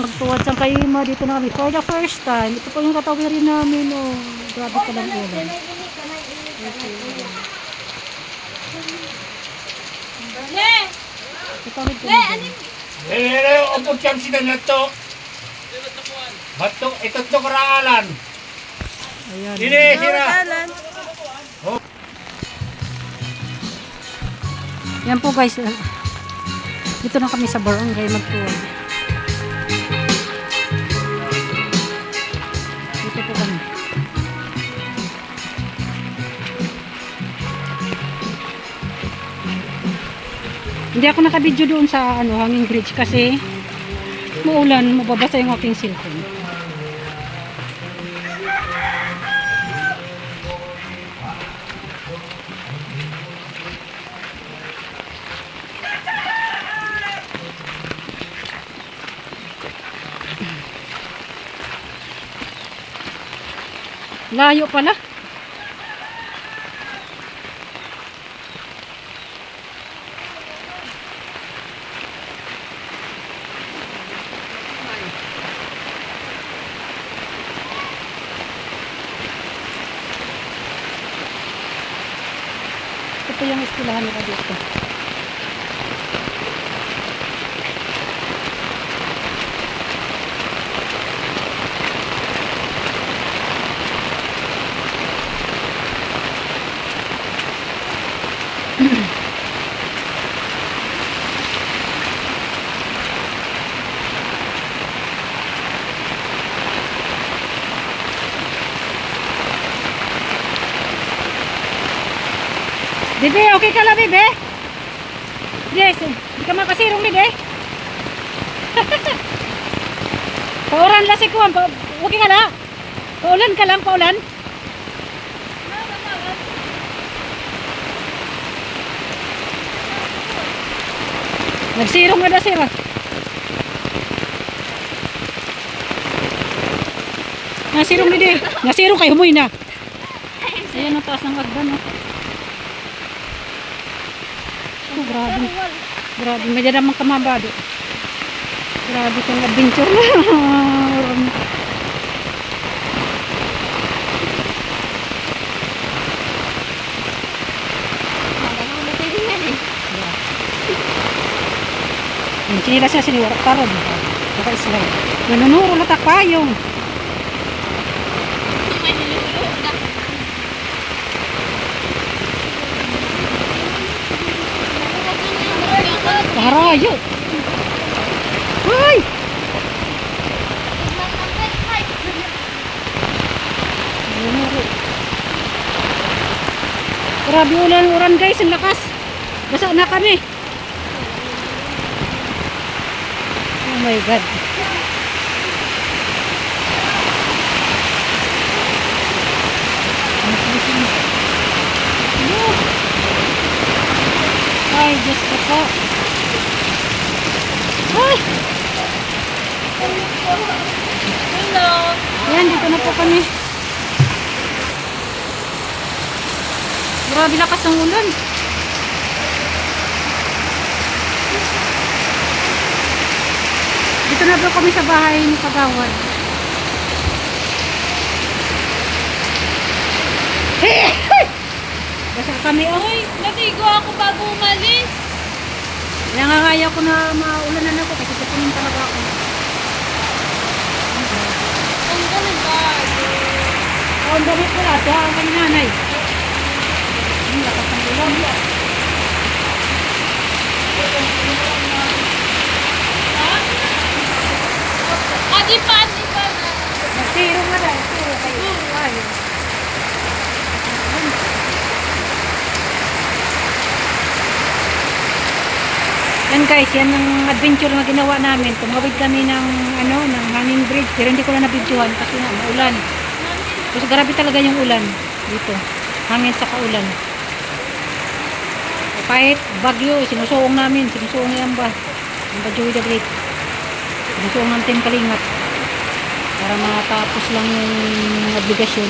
Tuwad sa Kaima, dito na kami. For the first time, ito po yung katawirin namin. Oh, grabe pa lang ulan. Katawid ko Ubod kang sila na to. Bato, ito to karaalan. Ayan. Sini, sira. Yan po guys. Dito na kami sa barangay magtuwad. Dito po kami. Hindi ako nakabidyo doon sa hanging bridge kasi maulan, mababasa yung aking cellphone. Layo pala. Ito yung eskwelahan nila dito. Bebe, okay ka lang, bebe? Yes, hindi ka makasirong, bebe. Paulan lang si Kuwan. Okay ka lang. Paulan ka lang, paulan. Nagsirong na na siya. Nasirong, bebe. Nasirong kayo, humuy na. Ayan ang taas ng agdan, no? Oh, grabe. Grabe. May damang kamabado. Grabe kong adventure na. Yung chinila siya siniwarak tarod. Baka Israel. Nanunuro na takpayong. Harayo. Hoy! Grabe ulan guys, ang lakas. Basa na kami. Oh my God. Ay, Diyos ko po. Ay! Hello. Yan, dito na po kami. Grabe lakas ng ulan. Dito na po kami sa bahay ni Kagawad. Basta kami, oh. Uy, naligo ako bago umalis. Nangangaya ko na maulanan ako kasi sapunin talaga ako. Ang galing ba? Oh, ang damit ko lahat. Ang kanyang nanay. Ang lakas ng ulan. Adi pa. Nagsirong na lang. Nagsirong kayo. Ayun. Yan guys, yan ang adventure na ginawa namin. Tumawid kami ng ng hanging bridge, pero hindi ko na nabidyohan kasi nga maulan. Kasi grabe talaga yung ulan dito. Hangin sa kaulan. Kahit bagyo, sinusuong namin, sinusuong yan ba? Ang Badyo with the Great. Sinusuong ng Team Kalingat para matapos lang yung obligasyon.